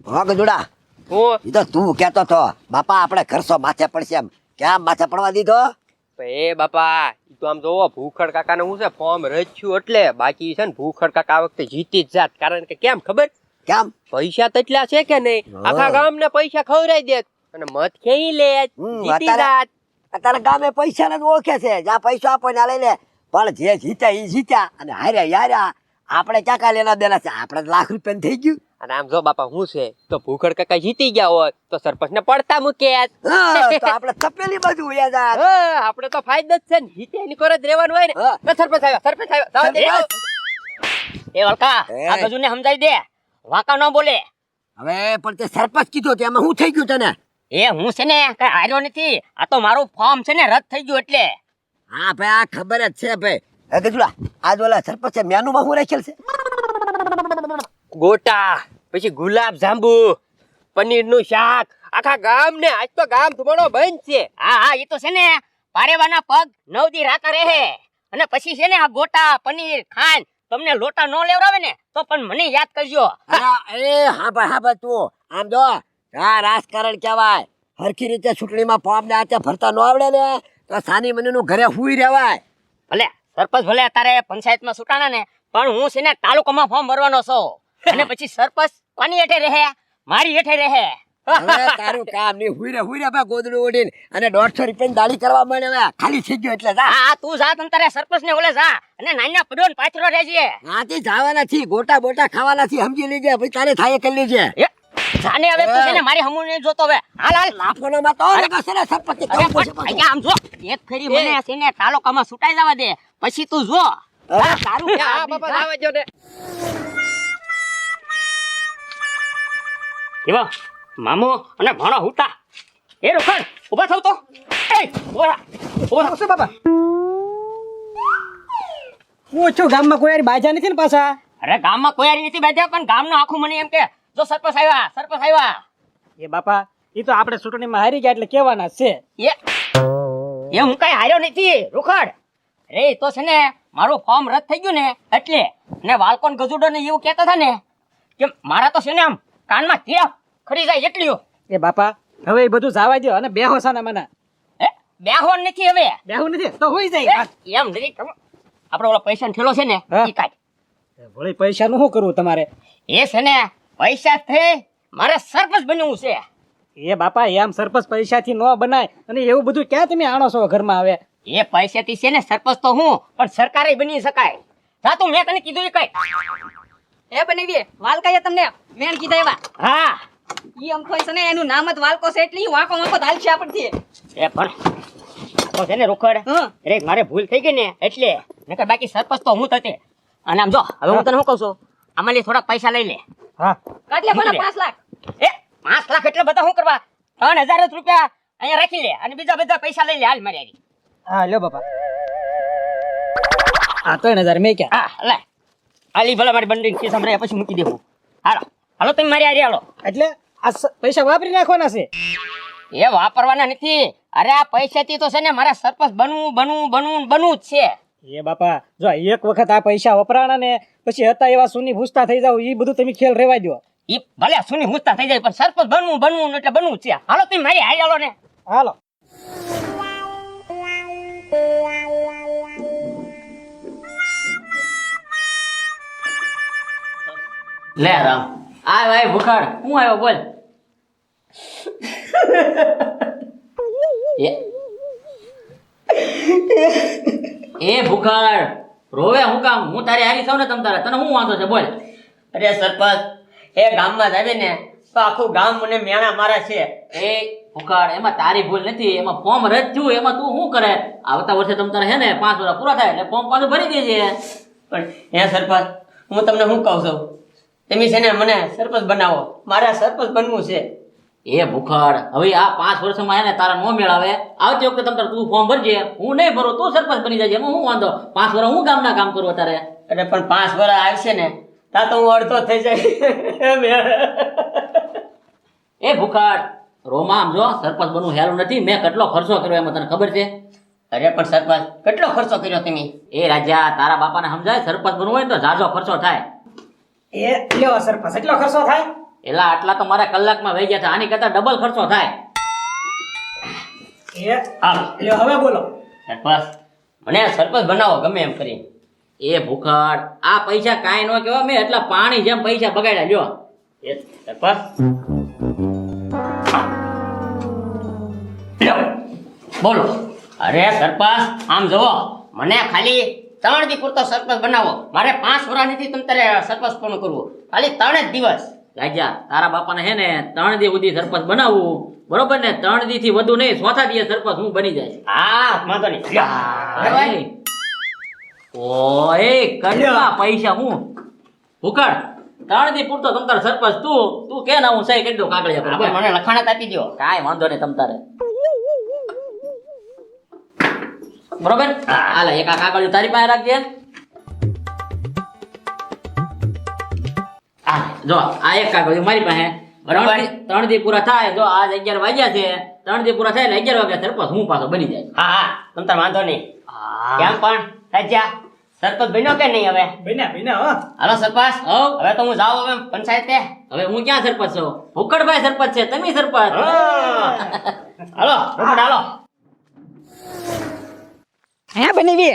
હા ગજુડા હું એ તો તું કહેતો તો બાપા આપણે ઘરસો માથે પડશે એમ ક્યાં માથે પડવા દીધો? એ બાપા ઈ તો આમ જોવો ભૂખડ કાકાને હું છે ફોર્મ રચ્યું એટલે બાકી છે ને ભૂખડ કાકા આ વખતે જીતી જ જાત કારણ કે કેમ ખબર કેમ? પૈસા તેટલા છે કે નહીં હા. આખા ગામને પૈસા ખવડાવી દે અને મત ખેઈ લે જીતી જાત. અત્યારે ગામે પૈસા ને ઓળખે છે જ્યાં પૈસા આપો ને લઈ લે પણ જે જીત્યા એ જીત્યા અને હાર્યા યાર્યા આપણે ક્યાં કા લેના દેના છે આપણે લાખ રૂપિયા થઈ ગયું. અને આમ જો બાપા હું છે તો ભૂખડ કાકા જીતી ગયા હોત તો સરપંચ ને પડતા મૂક્યા હા, તો આપણે તપેલી બાજુ વયા જાત. આપણે તો ફાયદો જ છે ને જીતે એની કોર જ રહેવાનું હોય ને હા. તો સરપંચ આવ્યો જાવા દે. એ વળકા આ ગજુને સમજાવી દે વાંકા ન બોલે. હવે પણ તે સરપંચ કીધું તેમાં શું થઈ ગયું તને? એ હું છે ને કઈ હાર્યો નથી આ તો મારું ફોર્મ છે ને રદ થઈ ગયું એટલે. હા ભાઈ આ ખબર જ છે ભાઈ. હે ગજુડા આજ ઓલા સરપંચે મેનુમાં શું રાખેલ છે? ગોટા પછી ગુલાબ જાંબુ પનીર નું શાક આખા ગામ ને આજ તો ગામ તમારો બંધ છે. હા હા એ તો છે ને પારેવાના પગ 9 દી રાતા રહે અને પછી છે ને આ ગોટા પનીર ખાંડ તમને લોટા ન લેવરાવે ને તો પણ મને યાદ કરજો. હા ભાઈ તું આમ જો આ રાજકારણ કહેવાય. હરખી રીતે ચૂંટણીમાં ફોર્મ ને આતે ભરતા ન આવડે ને તો સાની મનીનું ઘરે હુઈ રહેવાય. ભલે સરપંચ ભલે તારે પંચાયતમાં સુટાણા ને પણ હું છે ને તાલુકામાં ફોર્મ ભરવાનો છું અને પછી સરપંચ કોની હેઠે રહે મારી હેઠે રહે. હવે તારું કામ નહીં હુઈ રે ભાઈ ગોદડું ઓઢીને અને 150 રૂપિયાની દાળી કરવા મળે હવે ખાલી થઈ ગયો એટલે જા. હા તું જા તમ તારે સરપંચ ને ઓલે જા અને નાના પડ્યો ને પાછળ રહેજે. આથી જવાના નથી ગોટા બોટા ખાવાના નથી સમજી લેજે પછી તારે થાય કરી લેજે. એ જાને હવે તું છે ને મારી હમું નહીં જોતો હવે હાલ હાલ. લાફોનો માં તો ને કસે ને સરપંચે અરે કેવું પડશે પણ પાછું. અહીંયા આમ જો એક ફેરી મને છે ને તાલુકામાં સુટાઈ જવા દે પછી તું જો. હા, તારું હા બાપા જાવા જો ને. એવા મામો અને ભણો હુતા એ રોકડ ઊભા થાવ તો એ ઓરા ઓરા શું બાપા હું છું ગામમાં કોઈ યાર બાજા નથી ને પાછા? અરે ગામમાં કોઈ હારી નથી બાજ્યા પણ ગામનું આખું મને એમ કે જો સરપંચ આવ્યા. એ બાપા એ તો આપણે ચૂંટણીમાં હારી ગયા એટલે કહેવાના જ છે. એ હું કઈ હાર્યો નથી રૂખડ. અરે એ તો છે ને મારું ફોર્મ રદ થઈ ગયું ને એટલે ને વાલકોન ગજુડો ને એવું કહેતા હતા ને કે મારા તો છે ને આમ કાનમાં કીડા ખરી જાય એટલી. એ બાપા હવે એ બધું જવા દો અને બેહો સાના મના. એ બેહોન નથી હવે બેહું નથી તો હોઈ જાય. એમ નથી આપણે ઓલા પૈસા ઠેલો છે ને હા. ઈ કાઢ. વળી પૈસાનું શું કરવું તમારે? એ છે ને પૈસા થઈ મારે સરપંચ બનવું છે. એ બાપા એમ સરપંચ પૈસાથી ન બનાય અને એવું બધું ક્યાં તમે આણો છો ઘરમાં? હવે એ પૈસાથી છે ને સરપંચ તો હું પણ સરકારે બની શકાય. જા તું મેં તને કીધું એ કઈ. એ બનેવી વાલકાએ તમને મેણ કીધા એવા હા ઈ અમથો છે ને એનું નામ જ વાલકો છે એટલે ઈ વાંકો વાંકો હાલશે આપણથી. એ પણ તો છે ને રોકડ હા અરે મારે ભૂલ થઈ ગઈ ને એટલે નકર બાકી સરપંચ તો હું થતે. અને આમ જો હવે હું તને શું કહું છું આમાં થોડાક પૈસા લઈ લે. હા કાઢ લે ભલા 5 લાખ. એ 5 લાખ એટલે બધા શું કરવા 3000 રૂપિયા અહીંયા રાખી લે અને બીજા બધા પૈસા લઈ લે હાલ મારી હારી. હા લ્યો બાપા આ 3000 મેં ક્યાં? હા લે હાલી ભલા મારી બંડી ખીસ સંભળાય પછી મૂકી દેવું. હાલો હાલો તમે મારી હારી હાલો. એટલે આ પૈસા વાપરી નાખવાના છે? એ વાપરવાના નથી. અરે આ પૈસાથી તો છે ને મારા સરપંચ બનવું જ છે. એ બાપા જો એક વખત આ પૈસા વપરાણા ને પછી હતા એવા સુની ભૂસતા થઈ જાવ એ બધું તમે ખેલ રેવા દો. ઈ ભલે સુની મુસ્તા થઈ જાય પણ સરપંચ બનવું એટલે બનવું જ છે. હાલો તમે મારી હારી હાલો ને. હાલો લે રામ આ ભાઈ ભૂખાડ હું આવ્યો બોલ. એ ભૂખાડ રોવે હું કામ હું તારી હારી છું ને તમ તારે તને શું વાંધો છે બોલ. અરે સરપંચ એ ગામમાં જ આવે ને તો આખું ગામ મને મેણા મારે છે. એ ભૂખાડ એમાં તારી ભૂલ નથી એમાં ફોર્મ રદ થયું એમાં તું શું કરે આવતા વર્ષે તમ તારે હે ને 5 વર્ષ પૂરા થાય એટલે ફોર્મ પાછું ભરી દેજે. પણ હે સરપંચ હું તમને શું કહું છું તમે છે ને મને સરપંચ બનાવો મારે સરપંચ બનવું છે. એ ભૂખાડ હવે આ 5 વર્ષમાં હે ને તારા નો મેળાવે આવતી વખતે તમ તારે તું ફોર્મ ભરજે હું નહીં ભરું તું સરપંચ બની જજે એમાં હું વાંધો 5 વર્ષ હું ગામના કામ કરું તારે. અરે પણ 5 વર્ષ આવશે ને તા તો હું અડધો થઈ જાય. એ ભૂખાડ રોમા આમ જો સરપંચ બનવું હેલું નથી મેં કેટલો ખર્ચો કર્યો એમાં તને ખબર છે? અરે પણ સરપંચ કેટલો ખર્ચો કર્યો તમે? એ રાજા તારા બાપાને સમજાય સરપંચ બનવું હોય ને તો ઝાઝો ખર્ચો થાય. એ લ્યો સરપંચ એટલો ખર્ચો થાય? એલા આટલા તો મારા કલાકમાં વહી ગયા છે, આની કરતા ડબલ ખર્ચો થાય. હાલો એટલે હવે બોલો. સરપંચ, મને સરપંચ બનાવો ગમે એમ કરી. એ ભૂખડ, આ પૈસા કાંઈ ન કહેવા, મેં એટલા પાણી જેમ પૈસા બગાડ્યા. લ્યો એ સરપંચ, લ્યો, બોલો. અરે સરપંચ, આમ જુઓ, મને ખાલી 3 દી પૂરતો સરપંચ બનાવો. મારે 5 વર્ષ નથી તમ તારે સરપંચ પણ કરવું, ખાલી 3 જ દિવસ. રાજા, તારા બાપાને હે ને 3 દી સુધી સરપંચ બનાવવું, બરોબર ને? 3 દી થી વધુ નહીં, 4થા દિવસ સરપંચ હું બની જાય. હા, વાંધો નહીં. ઓય કેટલા પૈસા હું ભૂખડ, 3 દી પૂરતો તમ તારે સરપંચ. તું કે ના હું સહી કરી દઉં કાગળિયા પર. મને લખાણ આપી દો, કાંઈ વાંધો નહીં તમ તારે. બરોબર, હાલ એક આ કાગળિયું તારી પાસે રાખજે. જો આ એક કાગળિયું મારી પાસે, બરાબર? 3 દી પૂરા થાય, જો આજ 11 વાગ્યા છે, 3 દી પૂરા થાય એટલે 11 વાગ્યા સરપંચ હું પાછો બની જાય. હા, તમ તાર વાંધો નહીં. કેમ પણ રાજા, સરપંચ બન્યો કે નહીં? હવે બન્યા હો. હાલો સરપંચ, હવે તો હું જાઉં હવે પંચાયતે. હવે હું ક્યાં સરપંચ છું? ભૂખડભાઈ સરપંચ છે, તમે સરપંચ. હાલો ભૂખડ, હાલો. હે બનેવી,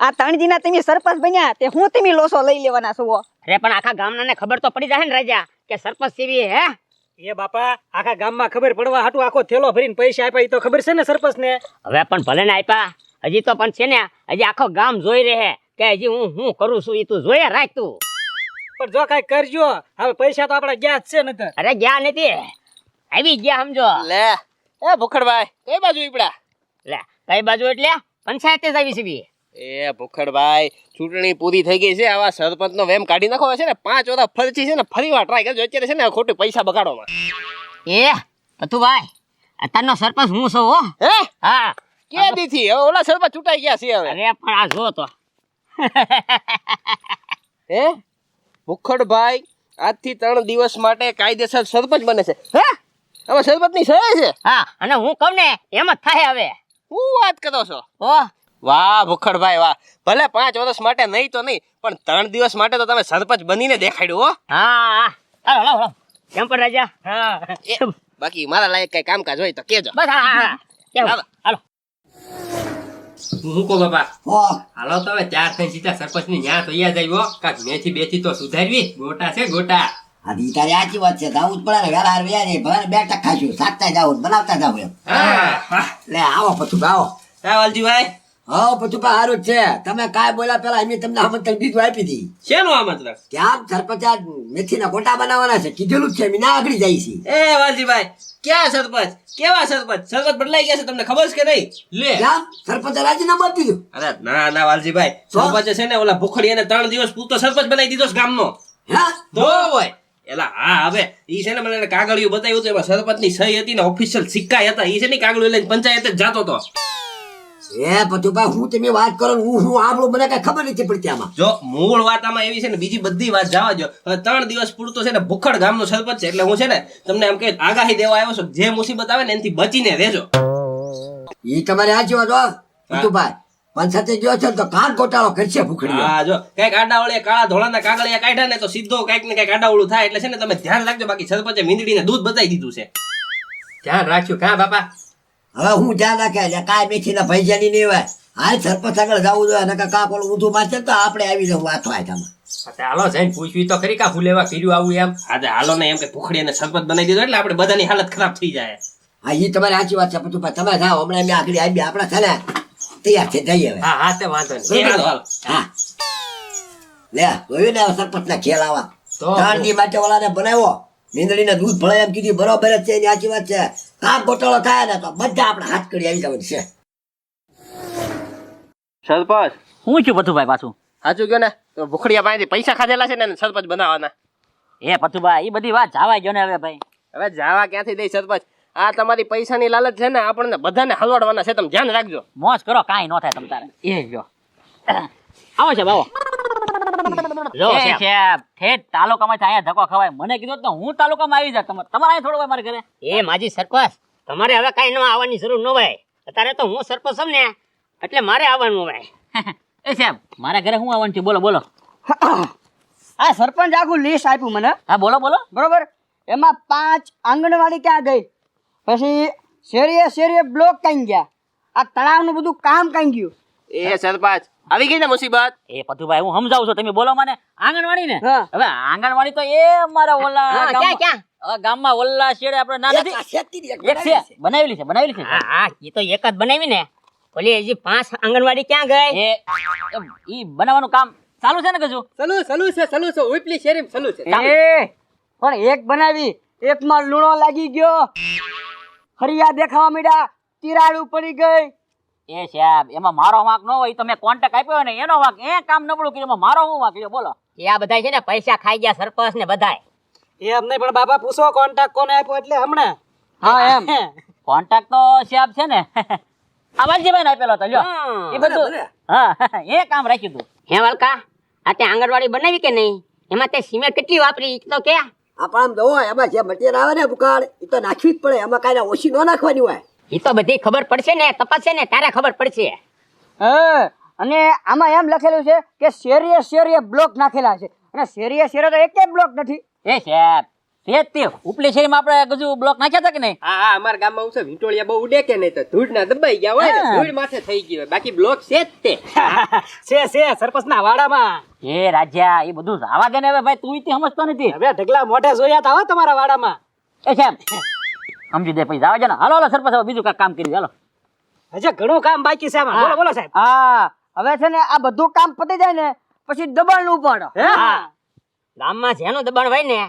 આ 3 દીના તમે સરપંચ બન્યા તે હું તમે લોસો લઈ લેવાના છો? અરે પણ આખા ગામના ખબર તો પડી જાય ને રાજા કે સરપંચ સેવી હે. એ બાપા, આખા ગામમાં ખબર પડવા હાટુ આખો થેલો ભરીને પૈસા આપ્યા, ઈ તો ખબર છે ને સરપંચ ને. હવે પણ ભલે ને આપ્યા, હજી તો પણ છે ને, હજી આખો ગામ જોઈ રહે કે હજી હું કરું છું. ઈ તું જોઈએ રાખ તું. પણ જો કાંઈ કરજો, હવે પૈસા તો આપડા ગયા જ છે નકર. અરે ગયા નથી, આવી ગયા સમજો. લે એ ભૂખડભાઈ, કઈ બાજુ ઈપડા? લે કઈ બાજુ એટલે પંચાયતે જ આવી છે. એ ભૂખડભાઈ, ચૂંટણી પૂરી થઈ ગઈ છે, આવા સરપંચ નો વેમ કાઢી નાખો છે ને. 5 વર્ષ ફરતી છે ને, ફરી વાર ટ્રાય કરજો. અત્યારે છે ને ખોટું પૈસા બગાડોમાં. એ પતુભાઈ, અત્યારનો સરપંચ હું છું હો. હે? હા, કે દીથી હવે ઓલા સરપંચ ચૂંટાઈ ગયા છે હવે. અરે પણ આ જો તો. હે ભૂખડભાઈ, આજથી 3 દિવસ માટે કાયદેસર સરપંચ બને છે. હે? હવે સરપંચ ની સહી છે? હા, અને હું કહું ને એમ જ થાય હવે. હું વાત કરો છો? ઓ વાહ ભૂખડભાઈ વાહ. ભલે 5 વર્ષ માટે નહીં તો નહીં, પણ 3 દિવસ માટે તો તમે સરપંચ બનીને દેખાડ્યું હો. હા, હાલો હાલો હાલો. કેમ પણ રાજા? હા, એ, બાકી મારા લાયક કઈ કામકાજ હોય તો કેજો. બસ હા. કેમ? હાલો. હાલો. હું કો બાપા, ઓ હાલો તો હવે 4 થઈ સીધા સરપંચ ની ન્યા તો યાદ આવ્યો. કાક મેથી બેથી તો સુધારવી. ગોટા છે ગોટા. આ દી તારી આચી વાત છે, જાવું જ પડે ને. વેલા હાર વ્યા નહીં, ભલે 2 ટક ખાશું, સાચતા જાવું, બનાવતા જાવું એમ. લે આવો પછી આવો. હા વાલજીભાઈ, હા પછી સારું જ છે. તમે કાંઈ બોલ્યા પેલા એમની તમને આમંત્રણ બીજું આપી દી. શેનું આમંત્રણ? ત્યાં સરપંચ આ મેથીના ગોટા બનાવવાના છે, કીધેલું જ છે. એમ ના આગળ જાય છે. એ વાલજીભાઈ, ક્યાં સરપંચ? કેવા સરપંચ? સરપંચ બદલાઈ ગયા છે, તમને ખબર છે કે નહીં? લે ત્યાં સરપંચે રાજીનામું આપી દીધું. અરે ના ના વાલજીભાઈ, સરપંચે છે ને ઓલા ભૂખડીયાને 3 દિવસ પૂરતો સરપંચ બનાવી દીધો છે ગામનો. હા તો હોય એલા. હા હવે ઈ છે ને મને કાગળિયું બતાવ્યું હતું, એમાં સરપંચની સહી હતી ને ઓફિશિયલ સિક્કા હતા. ઈ છે ને કાગળિયું લઈને પંચાયતે જ જાતો હતો. એ પતુભાઈ, હું તમે વાત કરો ને હું આપણું મને કઈ ખબર નથી પડતી આમાં. જો મૂળ વાત આમાં એવી છે ને, બીજી બધી વાત જવા દો. હવે 3 દિવસ પૂરતો છે ને ભૂખડ ગામનો સરપંચ છે, એટલે હું છે ને તમને એમ કે આગાહી દેવા આવ્યો છું, જે મુસીબત આવે ને એનાથી બચીને રહેજો. એ તમારી સાચી વાત હો પતુભાઈ. પંચાયતે ગયો છે ને તો કાન ગોટાળો કરશે ભૂખડી. હા જો કઈક આડાવળે કાળા ધોળાના કાગળિયા કાઢ્યા ને તો સીધો કઈક ને કઈક આડાવળું થાય. એટલે છે ને તમે ધ્યાન રાખજો. બાકી સરપંચે મીંદડીને દૂધ બતાવી દીધું છે. ધ્યાન રાખ્યું કા બાપા? હવે હું ધ્યાન રાખે કાંઈ મેથીના ભૈજાની નહીં હોય. હાલ સરપંચ આગળ જવું જોઈએ, નકર કાક ઓલું ઊંધું મારશે તો આપણે આવી જવું વાત હોય આમાં. હાલો જઈને પૂછવી તો ખરી કા ફૂલેવા કર્યું આવું એમ. હા હાલો ને એમ કે ભૂખડીને સરપંચ બનાવી દીધો એટલે આપણે બધાની હાલત ખરાબ થઈ જાય. હા એ તમારી સાચી વાત છે પતુભાઈ. તમે જાઓ, હમણાં એમ આગળ આવી આપણા છે ને તૈયાર થઈ જઈએ હવે. હા હા તે વાંધો નહીં. હા લે જોયું ને સરપંચ ના ખેલ આવા. તો 3 દી માટે ઓલાને બનાવ્યો, મીંદડીને દૂધ ભળે એમ કીધું, બરોબર જ છે. એની સાચી વાત છે. કાક ગોટાળો થાય ને તો બધા આપણે હાથ કરી આવી જવાનું છે. સરપંચ હું છું પતુભાઈ પાછું? સાચું કયો ને, તો ભૂખડિયા પાસેથી પૈસા ખાધેલા છે ને સરપંચ બનાવવાના. એ પતુભાઈ, એ બધી વાત જાવા ગયો ને હવે ભાઈ. હવે જાવા ક્યાંથી દઈ સરપંચ? આ તમારી પૈસાની લાલચ છે ને, આપણને બધાને હલવાડવાના છે. તમે ધ્યાન રાખજો. મોજ કરો, કાંઈ ન થાય તમ તારે. એ જો આવો છે બાવો. જો સાહેબ, ઠેઠ તાલુકામાંથી અહીંયા ધક્કો ખવાય. મને કીધું તો હું તાલુકામાં આવી જાય. તમારે અહીંયા થોડું હોય મારે ઘરે. એ માજી સરપંચ, તમારે હવે કાંઈ ન આવવાની જરૂર ન હોય. અત્યારે તો હું સરપંચ છું ને, એટલે મારે આવવાનું હોય. એ સાહેબ, મારા ઘરે હું આવવાનું છે? બોલો બોલો. આ સરપંચ આખું લિસ્ટ આપ્યું મને. હા બોલો બોલો. બરોબર, એમાં 5 આંગણવાડી ક્યાં ગઈ, પછી શેરીએ શેરીએ બ્લોક કાંઈ ગયા, આ તળાવનું બધું કામ કાંઈ ગયું. એ સરપંચ આવી ગઈ ને મુસીબત. એ પથુભાઈ હું સમજાવું છું, તમે બોલો મને. આંગણવાડી ને હા. હવે આંગણવાડી તો એ અમારા ઓલા હા, ગામમાં- ક્યાં? ગામમાં ઓલા શેડે આપણે ના નથી એક શેતીની એક એક છે બનાવેલી છે બનાવેલી છે. હા હા એ તો એક જ બનાવી ને. ઓલી હજી 5 આંગણવાડી ક્યાં ગઈ? ઈ બનાવવાનું કામ ચાલુ છે ને કજુ? એ પણ એક બનાવી, એકમાં લૂણો લાગી ગયો, હરિયા દેખાવા માંડ્યા, તિરાડ પડી ગઈ. એ સાહેબ એમાં મારો વાંક ન હોય, તમે કોન્ટેક્ટ આપ્યો હોય ને એનો વાંક. એ કામ નબળું કર્યું, એમાં મારો શું વાંક લ્યો બોલો? એ આ બધાય છે ને પૈસા ખાઈ ગયા સરપંચ ને બધાય. એમ નહીં પણ બાપા પૂછો કોન્ટેક્ટ કોને આપ્યો એટલે હમણાં. હા એમ. કોન્ટેક્ટ તો સાહેબ છે ને આ વાલજીભાઈ ને આપેલો હતો લ્યો. એ બધું ભલે. હા એ કામ રાખ્યું હતું. હે વલકા, આ તે આંગણવાડી બનાવી કે નહીં? એમાં તે સિમેન્ટ કેટલી વાપરી ઈ તો કે? આપણે આમ જોવો એમાં જે મટીરિયલ આવે ને બુકાળ એ તો નાખવી જ પડે, એમાં કાંઈ ઓછી ન નાખવાની હોય. ઈ તો બધી ખબર પડશે ને, તપાસશે ને ત્યારે ખબર પડશે. અને આમાં એમ લખેલું છે કે શેરીએ શેરીએ બ્લોક નાખેલા છે, અને શેરીએ શેરીએ તો એકેય બ્લોક નથી. એ સાહેબ તે તે ઉપલી શેરીમાં આપણે ગજુ બ્લોક નાખ્યા હતા કે નહીં? હા હા અમારા ગામમાં હું છે વીંટોળિયા બહુ ઉડે કે નહીં તો ધૂળ ના દબાઈ ગયા હોય ને હા. ધૂળ માથે થઈ ગઈ હોય, બાકી બ્લોક છે જ તે. છે સરપંચના વાડામાં. એ રાજા એ બધું આવા દે ને હવે ભાઈ, તું ઈ સમજતો નથી. હવે ઢગલા મોઢે જોયા તા હો તમારા વાડામાં. એ સાહેબ સમજી દે પછી જવા દે ને. હાલો હાલો સરપંચ હવે બીજું કાંઈક કામ કરી હાલો. હજી ઘણું કામ બાકી છે આમાં. બોલો બોલો સાહેબ. હા હવે છે ને આ બધું કામ પતી જાય ને પછી દબાણ નું ઉપાડો. હા, ગામમાં જેનું દબાણ હોય ને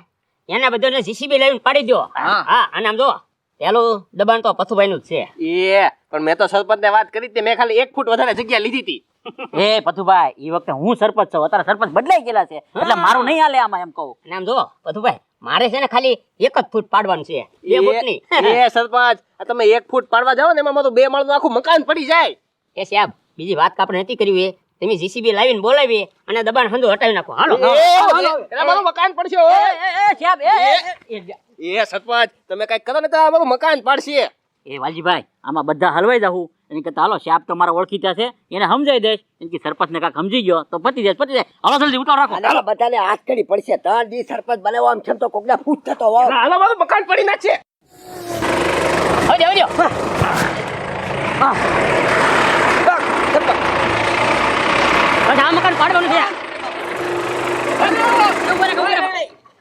એને બધાને જીસીબી લાવીને પાડી દો. હા અને આમ જો પેલું દબાણ તો પથુભાઈ નું જ છે. એ પણ મેં તો સરપંચ ને વાત કરી હતી, મેં ખાલી 1 ફૂટ વધારે જગ્યા લીધી હતી. એ પથુભાઈ એ વખતે હું સરપંચ છું, અત્યારે સરપંચ બદલાઈ ગયેલા છે એટલે મારું નહીં હાલે આમાં એમ કહું. અને આમ જો પથુભાઈ મારે છે ને ખાલી 1 જ ફૂટ પાડવાનું છે, 2 ફૂટ નહીં. એ સરપંચ આ તમે 1 ફૂટ પાડવા જાઓ ને એમાં મારું 2 માળનું આખું મકાન પડી જાય. એ સાહેબ બીજી વાત આપણે નથી કરવી, તમે જીસીબી લાવીને બોલાવી અને દબાણ હંધું હટાવી નાખો. હાલો એના મારું મકાન પડશે હો. સાહેબ એ સરપંચ તમે કઈક કરો ને તો આ મારું મકાન પડશે. એ વાલજીભાઈ આમાં બધા હલવાઈ જાઉં એની કરતા હાલો સાહેબ તો મારા ઓળખીતા છે, એને સમજાઈ દઈશ એમ કે સરપંચ ને કાંઈક સમજી ગયો તો પતી જાય. હાલો જલ્દી ઉતાર રાખો. અને આ બધાને હાથ કરી પડશે, 3 દી સરપંચ બનાવો આમ છે તો કોકના ફૂટ થતો હોય. હાલો મારું મકાન પડી નાખશે. આવજો આવજો. આ મકાન પાડવાનું છે.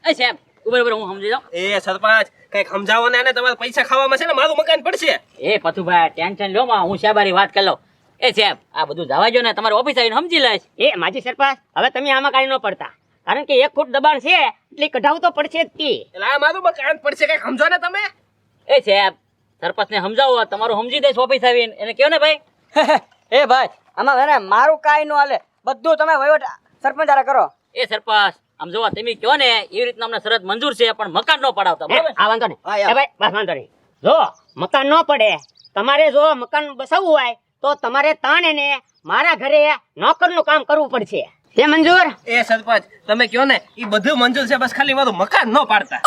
એ સાહેબ ઉભર હું સમજી જાઉં. એ સરપંચ કઈક સમજાવો ને એને, તમારે પૈસા ખાવામાં છે ને મારું મકાન પડશે. એ પથુભાઈ ટેન્શન લો માં, હું સાહેબારી વાત કરી લઉં. એ સાહેબ આ બધું જવા જો ને, તમારી ઓફિસ આવીને સમજી લઈશ. એ માજી સરપંચ હવે તમે આમાં કાંઈ ન પડતા, કારણ કે 1 ફૂટ દબાણ છે એટલે કઢાવું તો પડશે જ તે. એટલે આ મારું મકાન પડશે, કઈક સમજો ને તમે. એ સાહેબ સરપંચ ને સમજાવો, તમારું સમજી દઈશ ઓફિસ આવીને, એને કહો ને ભાઈ. એ ભાઈ આમાં છે ને મારું કાંઈ ન હાલે, બધું તમે વહીવટ સરપંચ હારે કરો. એ સરપંચ આમ જોવા તમે કહો ને એવી રીતના અમને શરત મંજૂર છે, પણ મકાન ન પડાવતા બરાબર? આ વાંધો નહીં. હા, યાર. એ ભાઈ બસ વાંધો નહીં. જો મકાન ન પડે, તમારે જો મકાન બસાવવું હોય તો તમારે તાણે મારા ઘરે નોકરનું કામ કરવું પડશે. તે મંજૂર? એ સરપંચ તમે કહો ને એ બધું મંજૂર છે, બસ ખાલી મારું મકાન ન પાડતા.